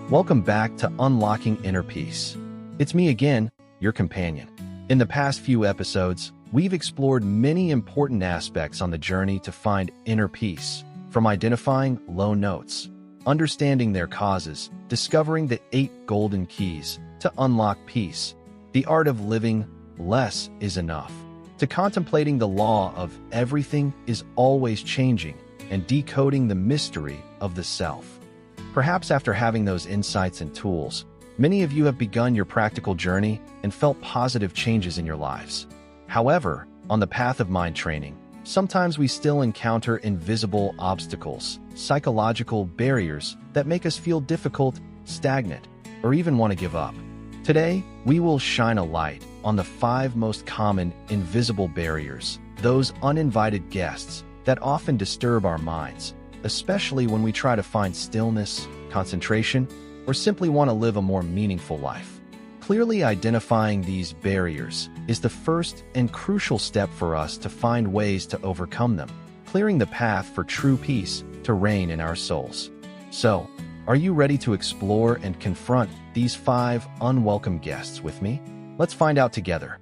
Welcome back to Unlocking Inner Peace. It's me again, your companion. In the past few episodes, we've explored many important aspects on the journey to find inner peace, from identifying low notes, understanding their causes, discovering the 8 golden keys to unlock peace, the art of living less is enough, to contemplating the law of everything is always changing and decoding the mystery of the self. Perhaps after having those insights and tools, many of you have begun your practical journey and felt positive changes in your lives. However, on the path of mind training, sometimes we still encounter invisible obstacles, psychological barriers that make us feel difficult, stagnant, or even want to give up. Today, we will shine a light on the 5 most common invisible barriers, those uninvited guests that often disturb our minds, especially when we try to find stillness, concentration, or simply want to live a more meaningful life. Clearly identifying these barriers is the first and crucial step for us to find ways to overcome them, clearing the path for true peace to reign in our souls. So, are you ready to explore and confront these 5 unwelcome guests with me? Let's find out together.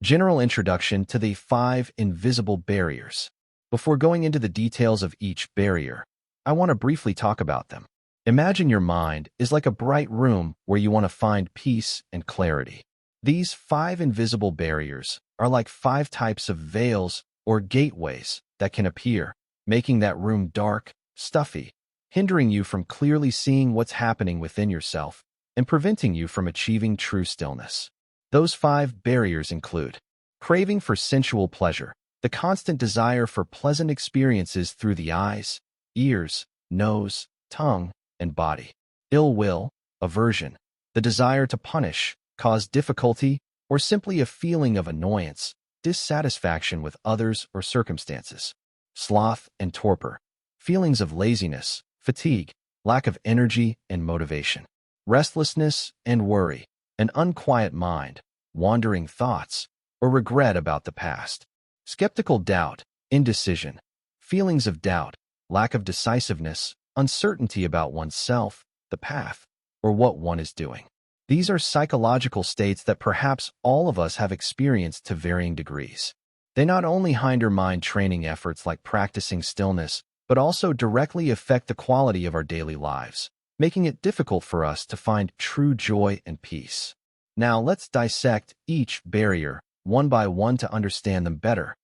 General introduction to the 5 invisible barriers. Before going into the details of each barrier, I want to briefly talk about them. Imagine your mind is like a bright room where you want to find peace and clarity. These 5 invisible barriers are like 5 types of veils or gateways that can appear, making that room dark, stuffy, hindering you from clearly seeing what's happening within yourself and preventing you from achieving true stillness. Those 5 barriers include craving for sensual pleasure, the constant desire for pleasant experiences through the eyes, ears, nose, tongue, and body. Ill will, aversion, the desire to punish, cause difficulty, or simply a feeling of annoyance, dissatisfaction with others or circumstances. Sloth and torpor, feelings of laziness, fatigue, lack of energy and motivation. Restlessness and worry, an unquiet mind, wandering thoughts, or regret about the past. Skeptical doubt, indecision, feelings of doubt, lack of decisiveness, uncertainty about oneself, the path, or what one is doing. These are psychological states that perhaps all of us have experienced to varying degrees. They not only hinder mind training efforts like practicing stillness, but also directly affect the quality of our daily lives, making it difficult for us to find true joy and peace. Now let's dissect each barrier one by one to understand them better.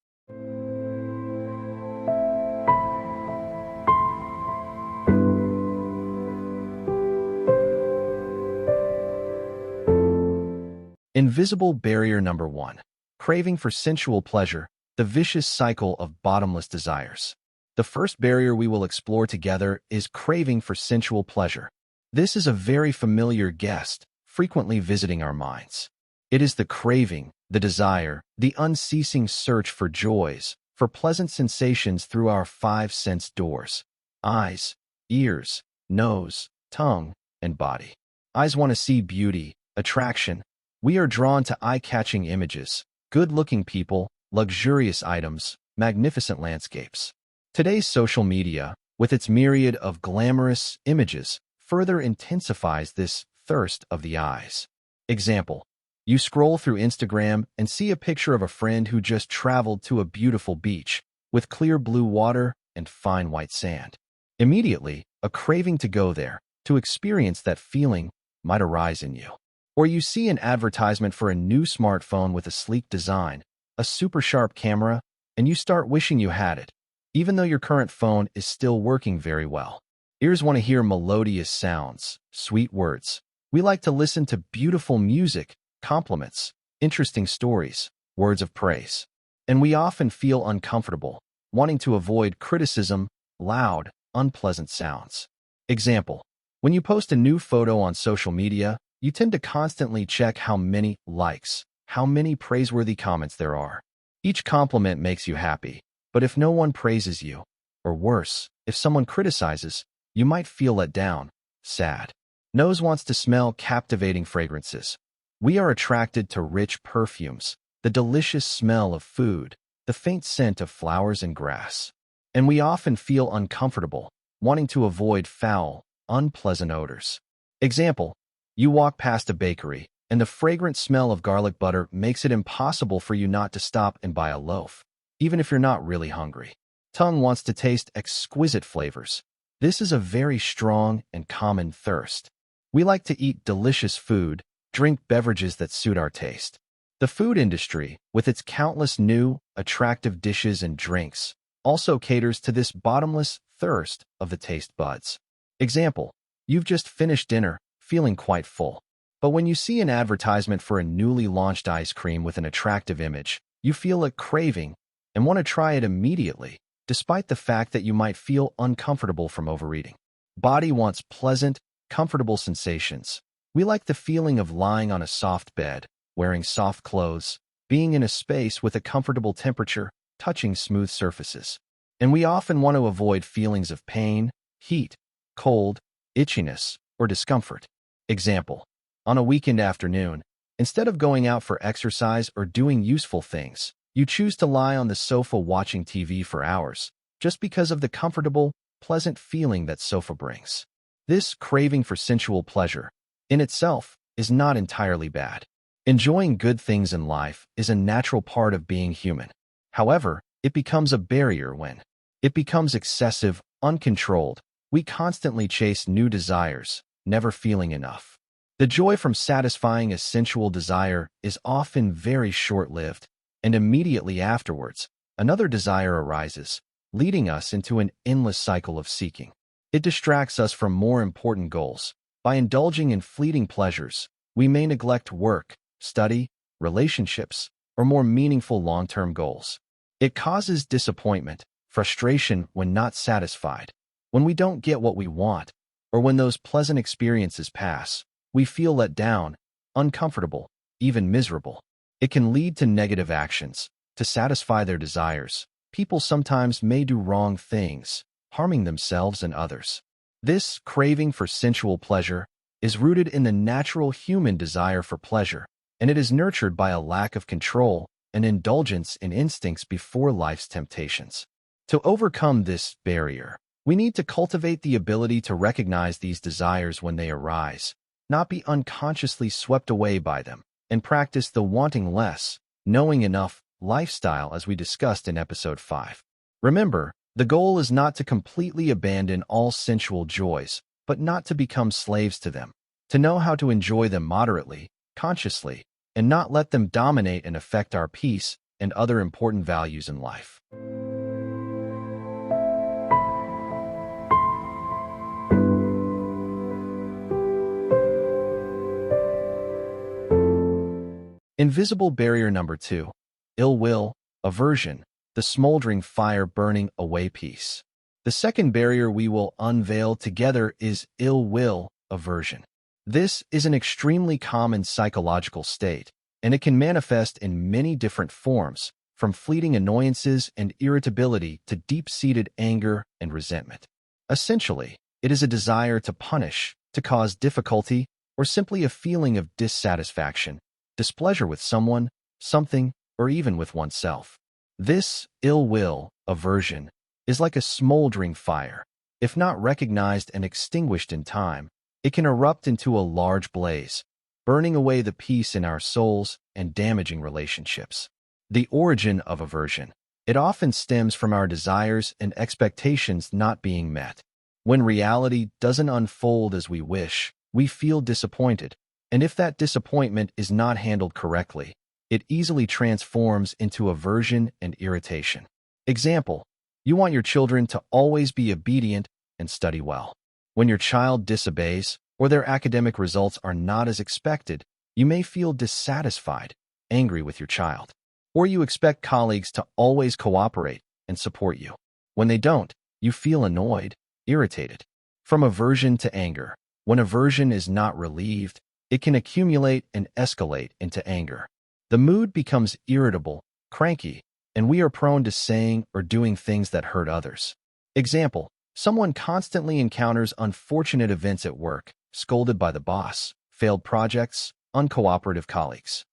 Invisible barrier number 1. Craving for sensual pleasure, the vicious cycle of bottomless desires. The first barrier we will explore together is craving for sensual pleasure. This is a very familiar guest, frequently visiting our minds. It is the craving, the desire, the unceasing search for joys, for pleasant sensations through our 5 sense doors: eyes, ears, nose, tongue, and body. Eyes want to see beauty, attraction. We are drawn to eye-catching images, good-looking people, luxurious items, magnificent landscapes. Today's social media, with its myriad of glamorous images, further intensifies this thirst of the eyes. Example: you scroll through Instagram and see a picture of a friend who just traveled to a beautiful beach with clear blue water and fine white sand. Immediately, a craving to go there, to experience that feeling, might arise in you. Or you see an advertisement for a new smartphone with a sleek design, a super sharp camera, and you start wishing you had it, even though your current phone is still working very well. Ears want to hear melodious sounds, sweet words. We like to listen to beautiful music, compliments, interesting stories, words of praise. And we often feel uncomfortable, wanting to avoid criticism, loud, unpleasant sounds. Example: when you post a new photo on social media, you tend to constantly check how many likes, how many praiseworthy comments there are. Each compliment makes you happy, but if no one praises you, or worse, if someone criticizes, you might feel let down, sad. Nose wants to smell captivating fragrances. We are attracted to rich perfumes, the delicious smell of food, the faint scent of flowers and grass. And we often feel uncomfortable, wanting to avoid foul, unpleasant odors. Example, you walk past a bakery, and the fragrant smell of garlic butter makes it impossible for you not to stop and buy a loaf, even if you're not really hungry. Tongue wants to taste exquisite flavors. This is a very strong and common thirst. We like to eat delicious food, drink beverages that suit our taste. The food industry, with its countless new, attractive dishes and drinks, also caters to this bottomless thirst of the taste buds. Example, you've just finished dinner, feeling quite full. But when you see an advertisement for a newly launched ice cream with an attractive image, you feel a craving and want to try it immediately, despite the fact that you might feel uncomfortable from overeating. Body wants pleasant, comfortable sensations. We like the feeling of lying on a soft bed, wearing soft clothes, being in a space with a comfortable temperature, touching smooth surfaces. And we often want to avoid feelings of pain, heat, cold, itchiness, or discomfort. Example, on a weekend afternoon, instead of going out for exercise or doing useful things, you choose to lie on the sofa watching TV for hours, just because of the comfortable, pleasant feeling that sofa brings. This craving for sensual pleasure, in itself, is not entirely bad. Enjoying good things in life is a natural part of being human. However, it becomes a barrier when it becomes excessive, uncontrolled. We constantly chase new desires, never feeling enough. The joy from satisfying a sensual desire is often very short-lived, and immediately afterwards, another desire arises, leading us into an endless cycle of seeking. It distracts us from more important goals. By indulging in fleeting pleasures, we may neglect work, study, relationships, or more meaningful long-term goals. It causes disappointment, frustration when not satisfied. When we don't get what we want, or when those pleasant experiences pass, we feel let down, uncomfortable, even miserable. It can lead to negative actions. To satisfy their desires, people sometimes may do wrong things, harming themselves and others. This craving for sensual pleasure is rooted in the natural human desire for pleasure, and it is nurtured by a lack of control and indulgence in instincts before life's temptations. To overcome this barrier, we need to cultivate the ability to recognize these desires when they arise, not be unconsciously swept away by them, and practice the wanting less, knowing enough lifestyle as we discussed in Episode 5. Remember, the goal is not to completely abandon all sensual joys, but not to become slaves to them, to know how to enjoy them moderately, consciously, and not let them dominate and affect our peace and other important values in life. Invisible barrier number 2. Ill will, aversion, the smoldering fire burning away peace. The second barrier we will unveil together is ill will, aversion. This is an extremely common psychological state, and it can manifest in many different forms, from fleeting annoyances and irritability to deep-seated anger and resentment. Essentially, it is a desire to punish, to cause difficulty, or simply a feeling of dissatisfaction, displeasure with someone, something, or even with oneself. This ill will, aversion, is like a smoldering fire. If not recognized and extinguished in time, it can erupt into a large blaze, burning away the peace in our souls and damaging relationships. The origin of aversion. It often stems from our desires and expectations not being met. When reality doesn't unfold as we wish, we feel disappointed, and if that disappointment is not handled correctly, it easily transforms into aversion and irritation. Example, you want your children to always be obedient and study well. When your child disobeys or their academic results are not as expected, you may feel dissatisfied, angry with your child. Or you expect colleagues to always cooperate and support you. When they don't, you feel annoyed, irritated. From aversion to anger. When aversion is not relieved, it can accumulate and escalate into anger. The mood becomes irritable, cranky, and we are prone to saying or doing things that hurt others. Example, someone constantly encounters unfortunate events at work, scolded by the boss, failed projects, uncooperative colleagues.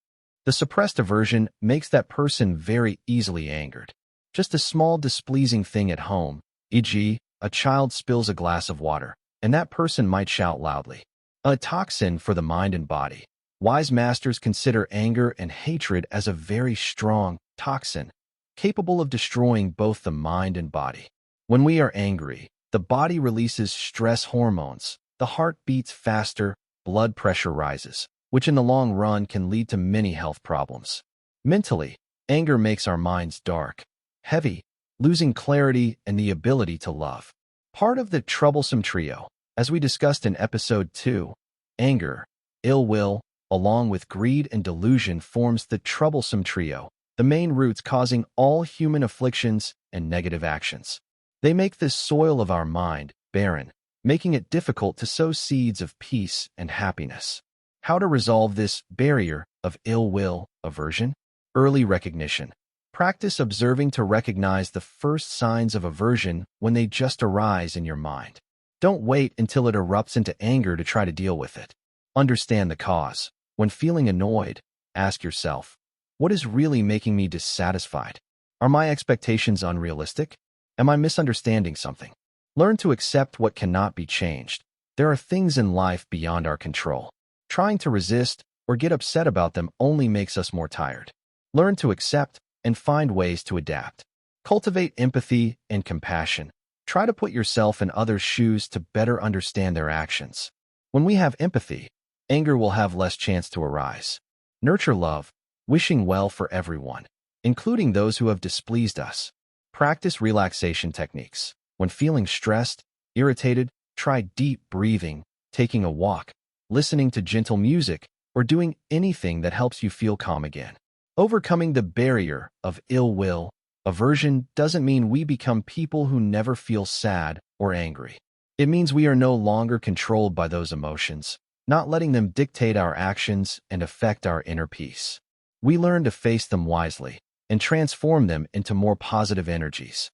The suppressed aversion makes that person very easily angered. Just a small displeasing thing at home, e.g., a child spills a glass of water, and that person might shout loudly. A toxin for the mind and body. Wise masters consider anger and hatred as a very strong toxin, capable of destroying both the mind and body. When we are angry, the body releases stress hormones, the heart beats faster, blood pressure rises, which in the long run can lead to many health problems. Mentally, anger makes our minds dark, heavy, losing clarity and the ability to love. Part of the troublesome trio, as we discussed in Episode 2, anger, ill will, along with greed and delusion forms the troublesome trio, the main roots causing all human afflictions and negative actions. They make this soil of our mind barren, making it difficult to sow seeds of peace and happiness. How to resolve this barrier of ill will, aversion? Early recognition. Practice observing to recognize the first signs of aversion when they just arise in your mind. Don't wait until it erupts into anger to try to deal with it. Understand the cause. When feeling annoyed, ask yourself, what is really making me dissatisfied? Are my expectations unrealistic? Am I misunderstanding something? Learn to accept what cannot be changed. There are things in life beyond our control. Trying to resist or get upset about them only makes us more tired. Learn to accept and find ways to adapt. Cultivate empathy and compassion. Try to put yourself in others' shoes to better understand their actions. When we have empathy, anger will have less chance to arise. Nurture love, wishing well for everyone, including those who have displeased us. Practice relaxation techniques. When feeling stressed, irritated, try deep breathing, taking a walk, listening to gentle music, or doing anything that helps you feel calm again. Overcoming the barrier of ill will, aversion doesn't mean we become people who never feel sad or angry. It means we are no longer controlled by those emotions, not letting them dictate our actions and affect our inner peace. We learn to face them wisely and transform them into more positive energies.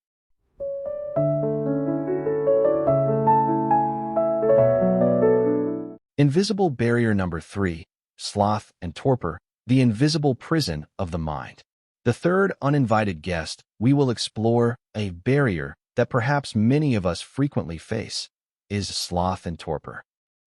Invisible barrier number 3, sloth and torpor, the invisible prison of the mind. The third uninvited guest, we will explore a barrier that perhaps many of us frequently face, is sloth and torpor.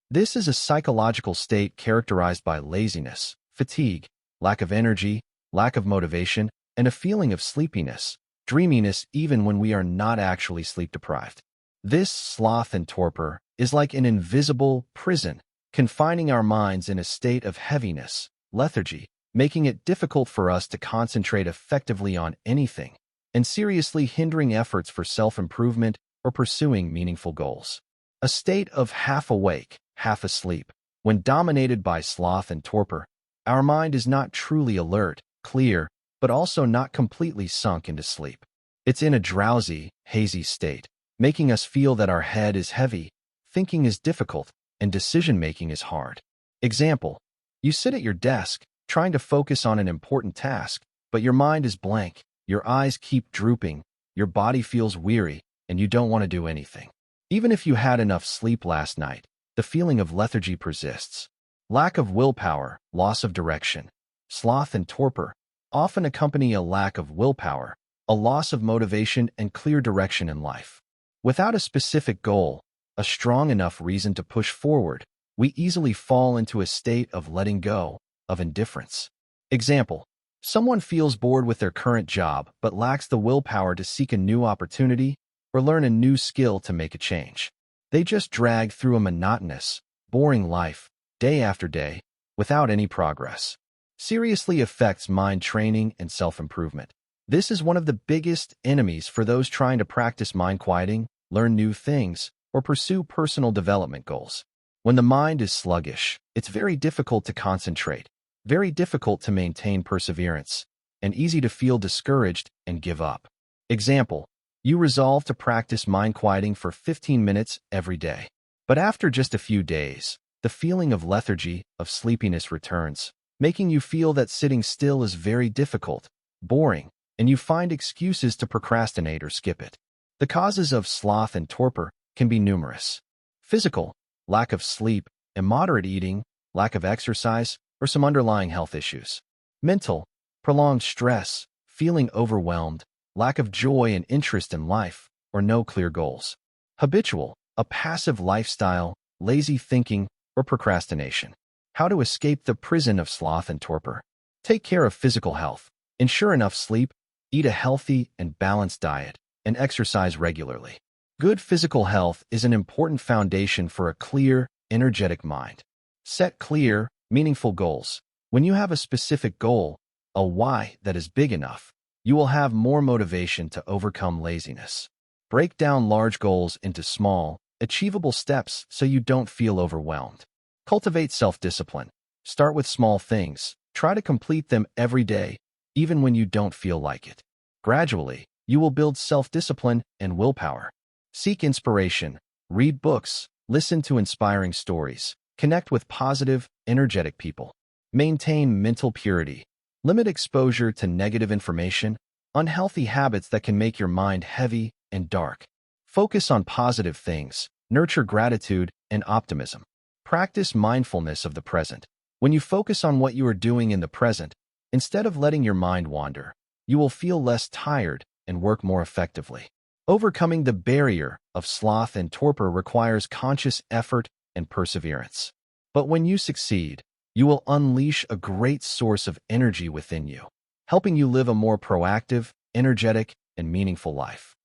This is a psychological state characterized by laziness, fatigue, lack of energy, lack of motivation, and a feeling of sleepiness, dreaminess even when we are not actually sleep-deprived. This sloth and torpor is like an invisible prison, confining our minds in a state of heaviness, lethargy, making it difficult for us to concentrate effectively on anything, and seriously hindering efforts for self-improvement or pursuing meaningful goals. A state of half awake, half asleep. When dominated by sloth and torpor, our mind is not truly alert, clear, but also not completely sunk into sleep. It's in a drowsy, hazy state, making us feel that our head is heavy, thinking is difficult, and decision-making is hard. Example: you sit at your desk, trying to focus on an important task, but your mind is blank, your eyes keep drooping, your body feels weary, and you don't want to do anything. Even if you had enough sleep last night, the feeling of lethargy persists. Lack of willpower, loss of direction. Sloth and torpor often accompany a lack of willpower, a loss of motivation and clear direction in life. Without a specific goal, a strong enough reason to push forward, we easily fall into a state of letting go, of indifference. Example: someone feels bored with their current job but lacks the willpower to seek a new opportunity or learn a new skill to make a change. They just drag through a monotonous, boring life, day after day, without any progress. Seriously affects mind training and self-improvement. This is one of the biggest enemies for those trying to practice mind quieting, learn new things, or pursue personal development goals. When the mind is sluggish, it's very difficult to concentrate, very difficult to maintain perseverance, and easy to feel discouraged and give up. Example: you resolve to practice mind quieting for 15 minutes every day. But after just a few days, the feeling of lethargy, of sleepiness returns, making you feel that sitting still is very difficult, boring, and you find excuses to procrastinate or skip it. The causes of sloth and torpor can be numerous. Physical: lack of sleep, immoderate eating, lack of exercise, or some underlying health issues. Mental, prolonged stress, feeling overwhelmed, lack of joy and interest in life, or no clear goals. Habitual, a passive lifestyle, lazy thinking, or procrastination. How to escape the prison of sloth and torpor. Take care of physical health. Ensure enough sleep, eat a healthy and balanced diet, and exercise regularly. Good physical health is an important foundation for a clear, energetic mind. Set clear, meaningful goals. When you have a specific goal, a why that is big enough, you will have more motivation to overcome laziness. Break down large goals into small, achievable steps so you don't feel overwhelmed. Cultivate self-discipline. Start with small things. Try to complete them every day, even when you don't feel like it. Gradually, you will build self-discipline and willpower. Seek inspiration. Read books. Listen to inspiring stories. Connect with positive, energetic people. Maintain mental purity. Limit exposure to negative information, unhealthy habits that can make your mind heavy and dark. Focus on positive things. Nurture gratitude and optimism. Practice mindfulness of the present. When you focus on what you are doing in the present, instead of letting your mind wander, you will feel less tired and work more effectively. Overcoming the barrier of sloth and torpor requires conscious effort and perseverance. But when you succeed, you will unleash a great source of energy within you, helping you live a more proactive, energetic, and meaningful life.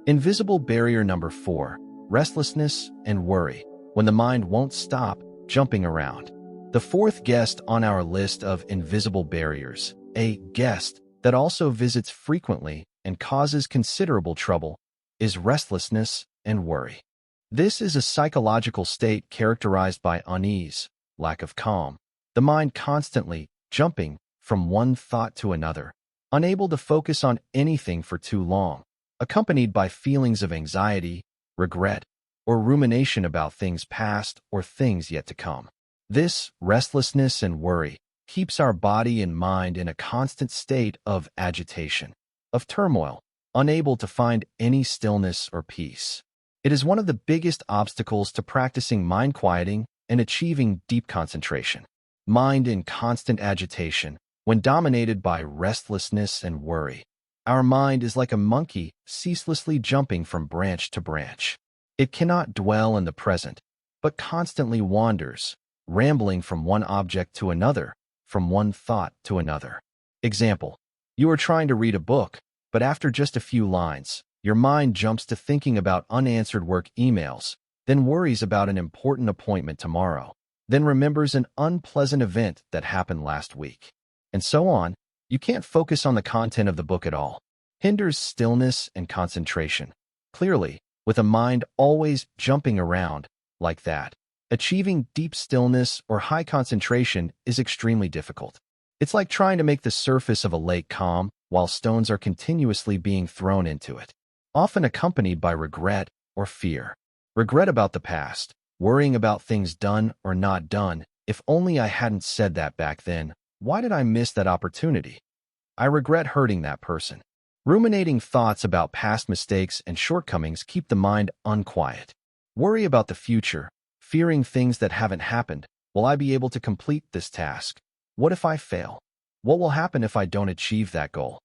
Invisible barrier number 4, restlessness and worry, when the mind won't stop jumping around. The fourth guest on our list of invisible barriers, a guest that also visits frequently and causes considerable trouble, is restlessness and worry. This is a psychological state characterized by unease, lack of calm, the mind constantly jumping from one thought to another, unable to focus on anything for too long, accompanied by feelings of anxiety, regret, or rumination about things past or things yet to come. This restlessness and worry keeps our body and mind in a constant state of agitation, of turmoil, unable to find any stillness or peace. It is one of the biggest obstacles to practicing mind quieting and achieving deep concentration. Mind in constant agitation, when dominated by restlessness and worry. Our mind is like a monkey ceaselessly jumping from branch to branch. It cannot dwell in the present, but constantly wanders, rambling from one object to another, from one thought to another. Example: you are trying to read a book, but after just a few lines, your mind jumps to thinking about unanswered work emails, then worries about an important appointment tomorrow, then remembers an unpleasant event that happened last week, and so on. You can't focus on the content of the book at all. Hinders stillness and concentration. Clearly, with a mind always jumping around like that, achieving deep stillness or high concentration is extremely difficult. It's like trying to make the surface of a lake calm while stones are continuously being thrown into it, often accompanied by regret or fear. Regret about the past, worrying about things done or not done. If only I hadn't said that back then. Why did I miss that opportunity? I regret hurting that person. Ruminating thoughts about past mistakes and shortcomings keep the mind unquiet. Worry about the future, fearing things that haven't happened. Will I be able to complete this task? What if I fail? What will happen if I don't achieve that goal?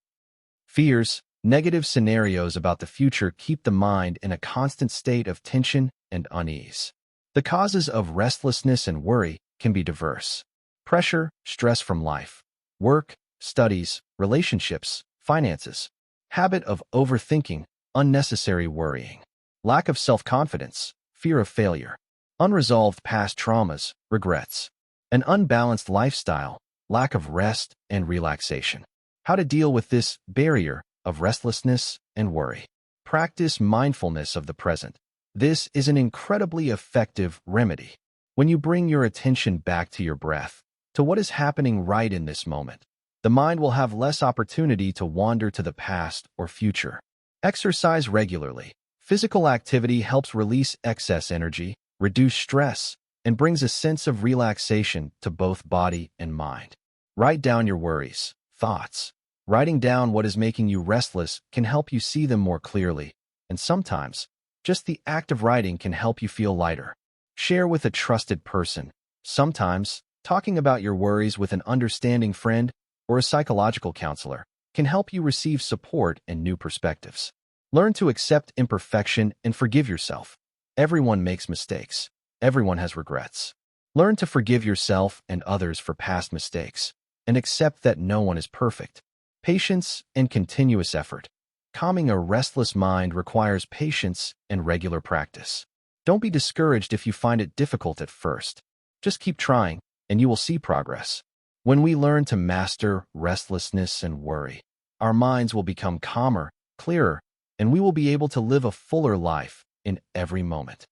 Fears, negative scenarios about the future keep the mind in a constant state of tension and unease. The causes of restlessness and worry can be diverse. Pressure, stress from life, work, studies, relationships, finances. Habit of overthinking, unnecessary worrying. Lack of self-confidence, fear of failure. Unresolved past traumas, regrets. An unbalanced lifestyle, lack of rest and relaxation. How to deal with this barrier of restlessness and worry. Practice mindfulness of the present. This is an incredibly effective remedy. When you bring your attention back to your breath, to what is happening right in this moment, the mind will have less opportunity to wander to the past or future. Exercise regularly. Physical activity helps release excess energy, reduce stress, and brings a sense of relaxation to both body and mind. Write down your worries, thoughts. Writing down what is making you restless can help you see them more clearly, and sometimes Just the act of writing can help you feel lighter. Share with a trusted person. Sometimes, talking about your worries with an understanding friend or a psychological counselor can help you receive support and new perspectives. Learn to accept imperfection and forgive yourself. Everyone makes mistakes. Everyone has regrets. Learn to forgive yourself and others for past mistakes, and accept that no one is perfect. Patience and continuous effort. Calming a restless mind requires patience and regular practice. Don't be discouraged if you find it difficult at first. Just keep trying, and you will see progress. When we learn to master restlessness and worry, our minds will become calmer, clearer, and we will be able to live a fuller life in every moment.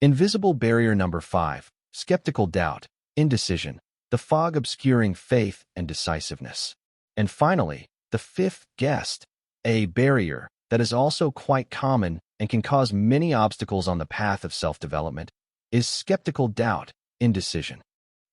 Invisible barrier number 5, skeptical doubt, indecision, the fog obscuring faith and decisiveness. And finally, the 5th guest, a barrier that is also quite common and can cause many obstacles on the path of self-development, is skeptical doubt, indecision.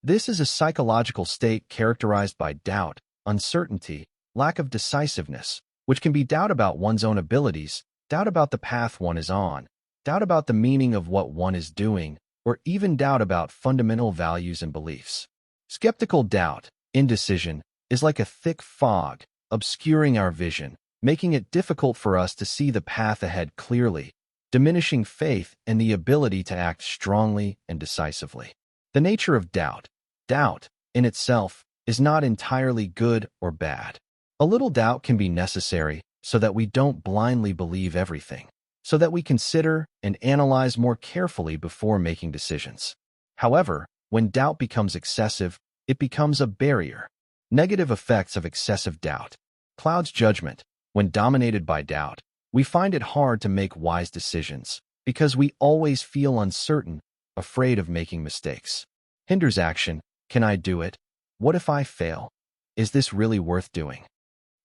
This is a psychological state characterized by doubt, uncertainty, lack of decisiveness, which can be doubt about one's own abilities, doubt about the path one is on, doubt about the meaning of what one is doing, or even doubt about fundamental values and beliefs. Skeptical doubt, indecision, is like a thick fog, obscuring our vision, making it difficult for us to see the path ahead clearly, diminishing faith and the ability to act strongly and decisively. The nature of doubt. Doubt, in itself, is not entirely good or bad. A little doubt can be necessary so that we don't blindly believe everything, so that we consider and analyze more carefully before making decisions. However, when doubt becomes excessive, it becomes a barrier. Negative effects of excessive doubt. Clouds judgment. When dominated by doubt, we find it hard to make wise decisions because we always feel uncertain, afraid of making mistakes. Hinders action. Can I do it? What if I fail? Is this really worth doing?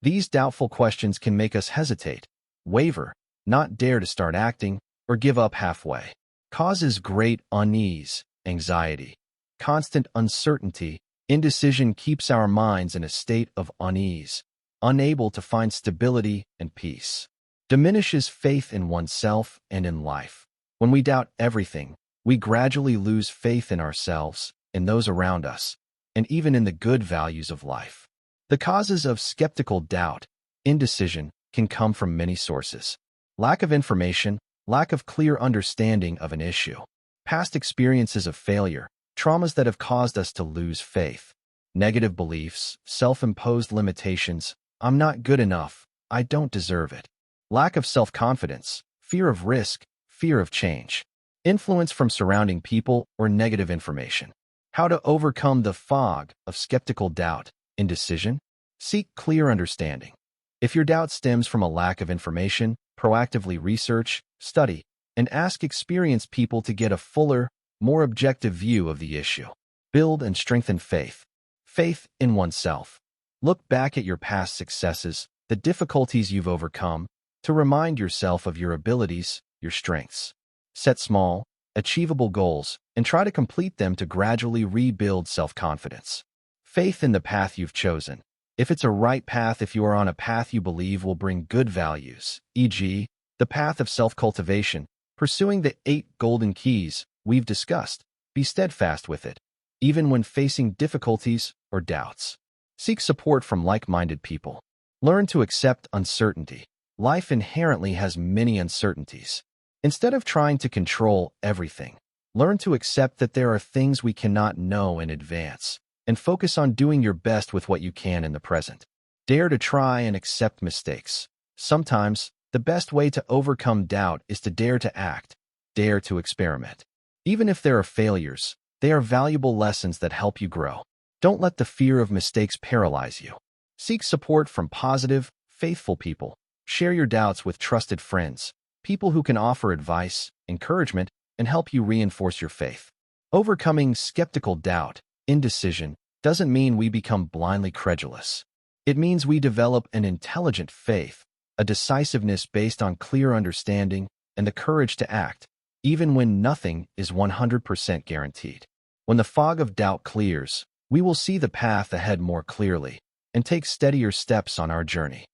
These doubtful questions can make us hesitate, waver, not dare to start acting, or give up halfway. Causes great unease, anxiety. Constant uncertainty, indecision keeps our minds in a state of unease, unable to find stability and peace. Diminishes faith in oneself and in life. When we doubt everything, we gradually lose faith in ourselves, in those around us, and even in the good values of life. The causes of skeptical doubt, indecision, can come from many sources. Lack of information, lack of clear understanding of an issue. Past experiences of failure, traumas that have caused us to lose faith. Negative beliefs, self-imposed limitations. I'm not good enough. I don't deserve it. Lack of self-confidence, fear of risk, fear of change. Influence from surrounding people or negative information. How to overcome the fog of skeptical doubt, indecision? Seek clear understanding. If your doubt stems from a lack of information, proactively research, study, and ask experienced people to get a fuller, more objective view of the issue. Build and strengthen faith. Faith in oneself. Look back at your past successes, the difficulties you've overcome, to remind yourself of your abilities, your strengths. Set small, achievable goals, and try to complete them to gradually rebuild self-confidence. Faith in the path you've chosen. If it's a right path, if you are on a path you believe will bring good values, e.g., the path of self-cultivation, pursuing the 8 golden keys we've discussed, be steadfast with it, even when facing difficulties or doubts. Seek support from like-minded people. Learn to accept uncertainty. Life inherently has many uncertainties. Instead of trying to control everything, learn to accept that there are things we cannot know in advance, and focus on doing your best with what you can in the present. Dare to try and accept mistakes. Sometimes, the best way to overcome doubt is to dare to act, dare to experiment. Even if there are failures, they are valuable lessons that help you grow. Don't let the fear of mistakes paralyze you. Seek support from positive, faithful people. Share your doubts with trusted friends, people who can offer advice, encouragement, and help you reinforce your faith. Overcoming skeptical doubt, indecision, doesn't mean we become blindly credulous. It means we develop an intelligent faith, a decisiveness based on clear understanding, and the courage to act, even when nothing is 100% guaranteed. When the fog of doubt clears, we will see the path ahead more clearly and take steadier steps on our journey.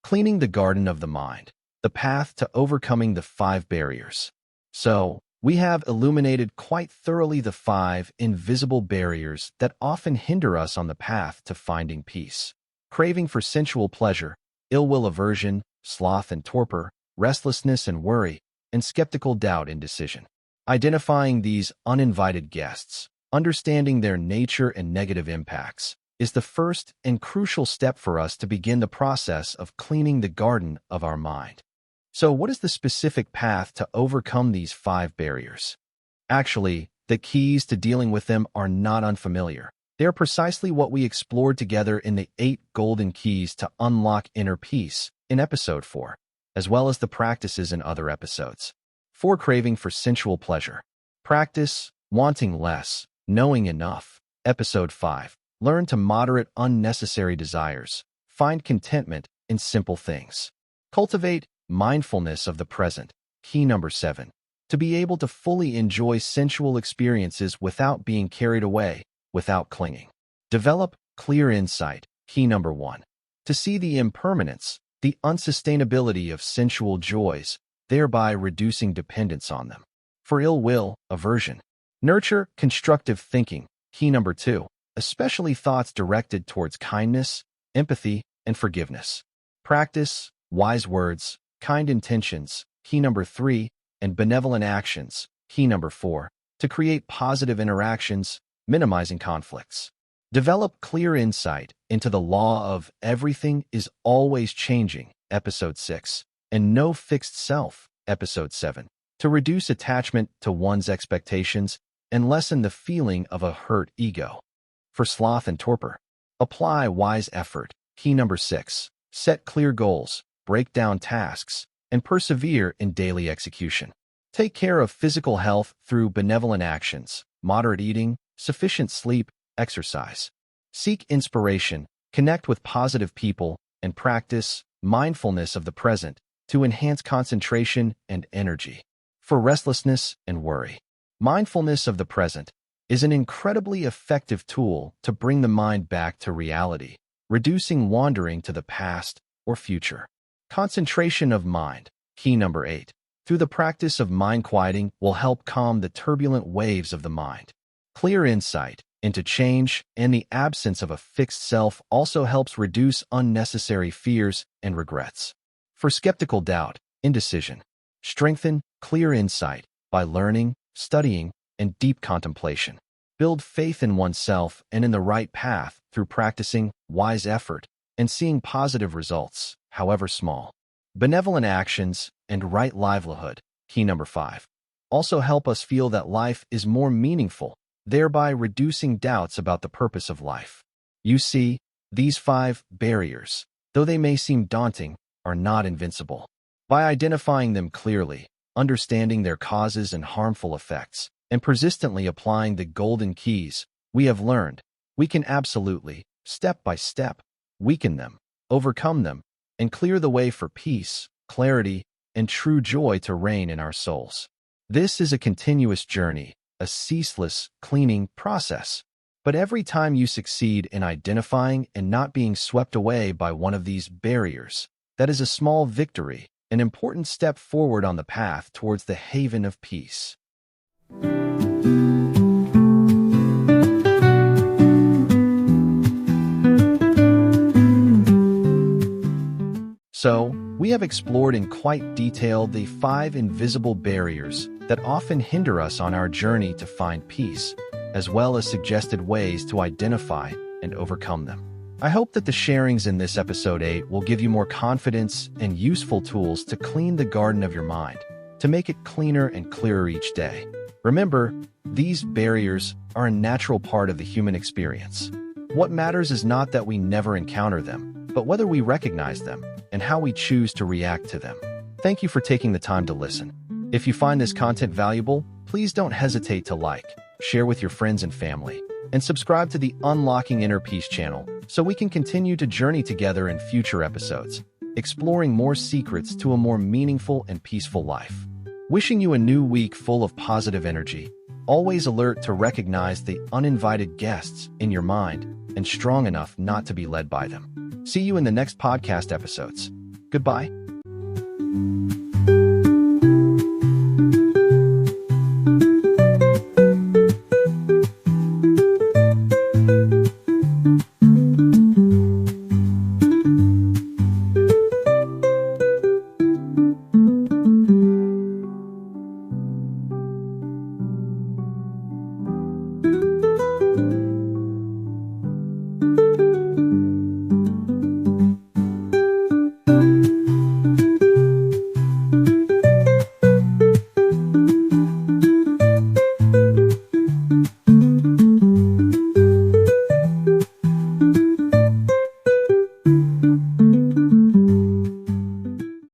Cleaning the garden of the mind, the path to overcoming the 5 barriers. So, we have illuminated quite thoroughly the 5 invisible barriers that often hinder us on the path to finding peace. Craving for sensual pleasure, ill will, aversion, sloth and torpor, restlessness and worry, and skeptical doubt, indecision. Identifying these uninvited guests, understanding their nature and negative impacts, is the first and crucial step for us to begin the process of cleaning the garden of our mind. So, what is the specific path to overcome these 5 barriers? Actually, the keys to dealing with them are not unfamiliar. They are precisely what we explored together in the 8 golden keys to unlock inner peace in episode 4, as well as the practices in other episodes. 4. Craving for sensual pleasure. Practice wanting less, knowing enough. Episode 5. Learn to moderate unnecessary desires. Find contentment in simple things. Cultivate mindfulness of the present. Key number 7. To be able to fully enjoy sensual experiences without being carried away, without clinging. Develop clear insight. Key number 1. To see the impermanence, the unsustainability of sensual joys, thereby reducing dependence on them. For ill will, aversion. Nurture constructive thinking. Key number 2. Especially thoughts directed towards kindness, empathy, and forgiveness. Practice wise words, kind intentions. Key number 3. And benevolent actions. Key number 4. To create positive interactions, minimizing conflicts. Develop clear insight into the law of everything is always changing. Episode 6. And no fixed self. Episode 7. To reduce attachment to one's expectations and lessen the feeling of a hurt ego. For sloth and torpor. Apply wise effort. Key number 6. Set clear goals, break down tasks, and persevere in daily execution. Take care of physical health through benevolent actions, moderate eating, sufficient sleep, exercise. Seek inspiration, connect with positive people, and practice mindfulness of the present to enhance concentration and energy. For restlessness and worry. Mindfulness of the present is an incredibly effective tool to bring the mind back to reality, reducing wandering to the past or future. Concentration of mind. Key number 8. Through the practice of mind quieting will help calm the turbulent waves of the mind. Clear insight into change and the absence of a fixed self also helps reduce unnecessary fears and regrets. For skeptical doubt, indecision. Strengthen clear insight by learning, studying, and deep contemplation. Build faith in oneself and in the right path through practicing wise effort and seeing positive results, however small. Benevolent actions and right livelihood. Key number 5. Also help us feel that life is more meaningful, thereby reducing doubts about the purpose of life. You see, these 5 barriers, though they may seem daunting, are not invincible. By identifying them clearly, understanding their causes and harmful effects, and persistently applying the golden keys we have learned, we can absolutely, step by step, weaken them, overcome them, and clear the way for peace, clarity, and true joy to reign in our souls. This is a continuous journey, a ceaseless cleaning process. But every time you succeed in identifying and not being swept away by one of these barriers, that is a small victory, an important step forward on the path towards the haven of peace. So, we have explored in quite detail the 5 invisible barriers that often hinder us on our journey to find peace, as well as suggested ways to identify and overcome them. I hope that the sharings in this episode 8 will give you more confidence and useful tools to clean the garden of your mind, to make it cleaner and clearer each day. Remember, these barriers are a natural part of the human experience. What matters is not that we never encounter them, but whether we recognize them and how we choose to react to them. Thank you for taking the time to listen. If you find this content valuable, please don't hesitate to like, share with your friends and family, and subscribe to the Unlocking Inner Peace channel so we can continue to journey together in future episodes. exploring more secrets to a more meaningful and peaceful life. Wishing you a new week full of positive energy, always alert to recognize the uninvited guests in your mind and strong enough not to be led by them. See you in the next podcast episodes. Goodbye.